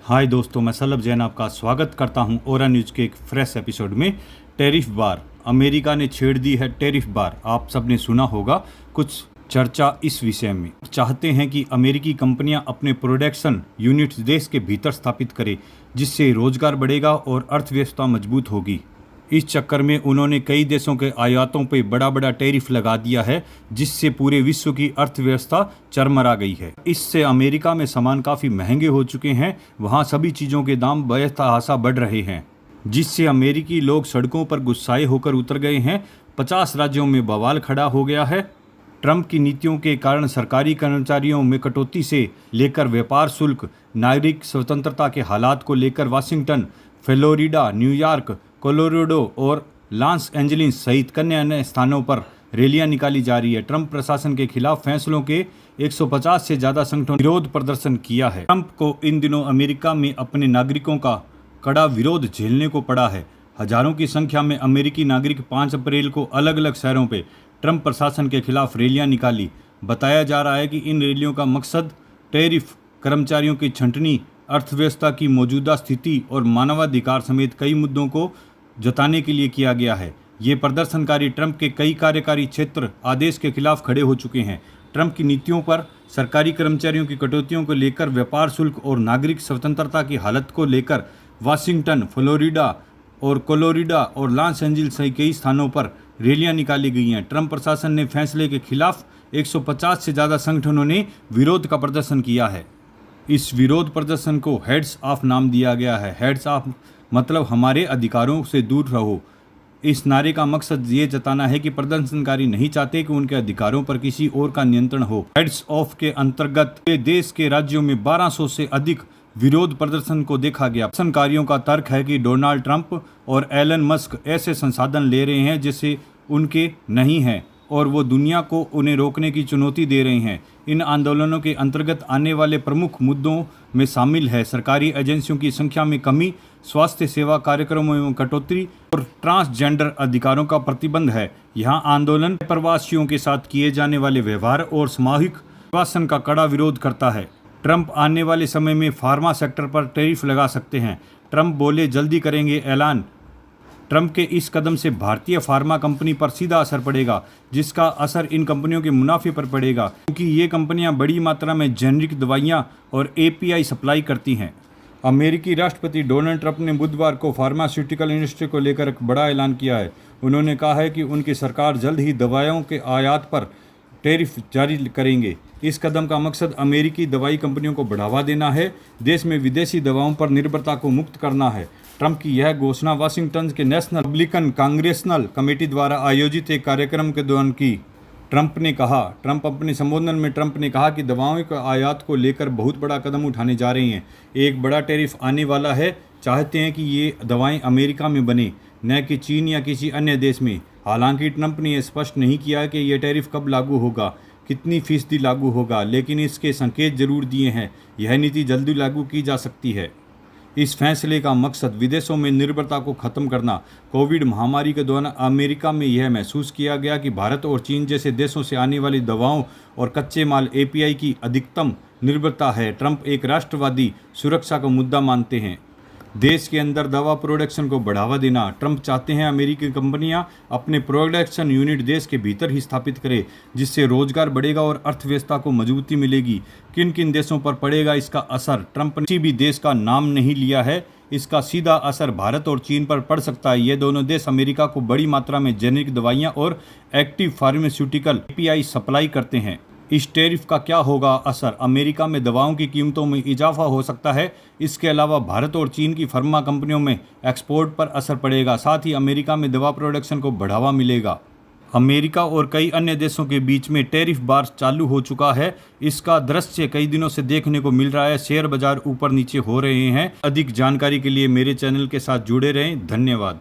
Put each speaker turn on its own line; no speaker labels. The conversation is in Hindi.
हाय दोस्तों, मैं सलभ जैन आपका स्वागत करता हूं ओरा न्यूज़ के एक फ्रेश एपिसोड में। टैरिफ बार, अमेरिका ने छेड़ दी है टैरिफ बार। आप सबने सुना होगा कुछ चर्चा इस विषय में। चाहते हैं कि अमेरिकी कंपनियां अपने प्रोडक्शन यूनिट्स देश के भीतर स्थापित करें, जिससे रोजगार बढ़ेगा और अर्थव्यवस्था मजबूत होगी। इस चक्कर में उन्होंने कई देशों के आयातों पर बड़ा बड़ा टैरिफ लगा दिया है, जिससे पूरे विश्व की अर्थव्यवस्था चरमरा गई है। इससे अमेरिका में सामान काफ़ी महंगे हो चुके हैं। वहाँ सभी चीज़ों के दाम बेतहाशा बढ़ रहे हैं, जिससे अमेरिकी लोग सड़कों पर गुस्साए होकर उतर गए हैं। 50 राज्यों में बवाल खड़ा हो गया है। ट्रंप की नीतियों के कारण सरकारी कर्मचारियों में कटौती से लेकर व्यापार शुल्क, नागरिक स्वतंत्रता के हालात को लेकर वाशिंगटन, फ्लोरिडा, न्यूयॉर्क, कोलोराडो और लॉस एंजलिस सहित कई अन्य स्थानों पर रैलियां निकाली जा रही है। ट्रंप प्रशासन के खिलाफ फैसलों के 150 से ज़्यादा संगठनों ने विरोध प्रदर्शन किया है। ट्रंप को इन दिनों अमेरिका में अपने नागरिकों का कड़ा विरोध झेलने को पड़ा है। हजारों की संख्या में अमेरिकी नागरिक 5 अप्रैल को अलग अलग शहरों पर ट्रंप प्रशासन के खिलाफ रैलियां निकाली। बताया जा रहा है कि इन रैलियों का मकसद टैरिफ, कर्मचारियों की छंटनी, अर्थव्यवस्था की मौजूदा स्थिति और मानवाधिकार समेत कई मुद्दों को जताने के लिए किया गया है। ये प्रदर्शनकारी ट्रंप के कई कार्यकारी क्षेत्र आदेश के खिलाफ खड़े हो चुके हैं। ट्रंप की नीतियों पर, सरकारी कर्मचारियों की कटौतियों को लेकर, व्यापार शुल्क और नागरिक स्वतंत्रता की हालत को लेकर वाशिंगटन, फ्लोरिडा और कोलोराडो और लॉस एंजलिस सहित कई स्थानों पर रैलियां निकाली गई हैं। ट्रंप प्रशासन ने फैसले के खिलाफ 150 से ज़्यादा संगठनों ने विरोध का प्रदर्शन किया है। इस विरोध प्रदर्शन को हेड्स ऑफ नाम दिया गया है। हेड्स ऑफ मतलब हमारे अधिकारों से दूर रहो। इस नारे का मकसद ये जताना है कि प्रदर्शनकारी नहीं चाहते कि उनके अधिकारों पर किसी और का नियंत्रण हो। हेड्स ऑफ के अंतर्गत देश के राज्यों में 1200 से अधिक विरोध प्रदर्शन को देखा गया। प्रदर्शनकारियों का तर्क है कि डोनाल्ड ट्रंप और एलन मस्क ऐसे संसाधन ले रहे हैं जैसे उनके नहीं हैं और वो दुनिया को उन्हें रोकने की चुनौती दे रहे हैं। इन आंदोलनों के अंतर्गत आने वाले प्रमुख मुद्दों में शामिल है सरकारी एजेंसियों की संख्या में कमी, स्वास्थ्य सेवा कार्यक्रमों में कटौती और ट्रांसजेंडर अधिकारों का प्रतिबंध है। यहाँ आंदोलन प्रवासियों के साथ किए जाने वाले व्यवहार और सामूहिक निर्वासन का कड़ा विरोध करता है। ट्रंप आने वाले समय में फार्मा सेक्टर पर टैरिफ लगा सकते हैं। ट्रंप बोले जल्दी करेंगे ऐलान। ट्रंप के इस कदम से भारतीय फार्मा कंपनी पर सीधा असर पड़ेगा, जिसका असर इन कंपनियों के मुनाफे पर पड़ेगा, क्योंकि ये कंपनियां बड़ी मात्रा में जेनरिक दवाइयां और एपीआई सप्लाई करती हैं। अमेरिकी राष्ट्रपति डोनाल्ड ट्रंप ने बुधवार को फार्मास्यूटिकल इंडस्ट्री को लेकर एक बड़ा ऐलान किया है। उन्होंने कहा है कि उनकी सरकार जल्द ही दवाओं के आयात पर टैरिफ जारी करेंगे। इस कदम का मकसद अमेरिकी दवाई कंपनियों को बढ़ावा देना है, देश में विदेशी दवाओं पर निर्भरता को मुक्त करना है। ट्रंप की यह घोषणा वाशिंगटन के नेशनल रिपब्लिकन कांग्रेसनल कमेटी द्वारा आयोजित एक कार्यक्रम के दौरान की। ट्रंप अपने संबोधन में ट्रंप ने कहा कि दवाओं के आयात को लेकर बहुत बड़ा कदम उठाने जा रहे हैं। एक बड़ा टैरिफ आने वाला है। चाहते हैं कि ये दवाएं अमेरिका में बने, न कि चीन या किसी अन्य देश में। हालांकि ट्रंप ने यह स्पष्ट नहीं किया कि यह टैरिफ कब लागू होगा, कितनी फीसदी लागू होगा, लेकिन इसके संकेत जरूर दिए हैं। यह नीति जल्दी लागू की जा सकती है। इस फैसले का मकसद विदेशों में निर्भरता को खत्म करना। कोविड महामारी के दौरान अमेरिका में यह महसूस किया गया कि भारत और चीन जैसे देशों से आने वाली दवाओं और कच्चे माल एपीआई की अधिकतम निर्भरता है। ट्रंप एक राष्ट्रवादी सुरक्षा को मुद्दा मानते हैं। देश के अंदर दवा प्रोडक्शन को बढ़ावा देना। ट्रंप चाहते हैं अमेरिकी कंपनियां अपने प्रोडक्शन यूनिट देश के भीतर ही स्थापित करें, जिससे रोजगार बढ़ेगा और अर्थव्यवस्था को मजबूती मिलेगी। किन किन देशों पर पड़ेगा इसका असर? ट्रंप ने किसी भी देश का नाम नहीं लिया है। इसका सीधा असर भारत और चीन पर पड़ सकता है। ये दोनों देश अमेरिका को बड़ी मात्रा में जेनेरिक दवाइयाँ और एक्टिव फार्मास्यूटिकल एपीआई सप्लाई करते हैं। इस टैरिफ का क्या होगा असर? अमेरिका में दवाओं की कीमतों में इजाफा हो सकता है। इसके अलावा भारत और चीन की फार्मा कंपनियों में एक्सपोर्ट पर असर पड़ेगा। साथ ही अमेरिका में दवा प्रोडक्शन को बढ़ावा मिलेगा। अमेरिका और कई अन्य देशों के बीच में टैरिफ बार चालू हो चुका है। इसका दृश्य कई दिनों से देखने को मिल रहा है। शेयर बाजार ऊपर नीचे हो रहे हैं। अधिक जानकारी के लिए मेरे चैनल के साथ जुड़े रहें। धन्यवाद।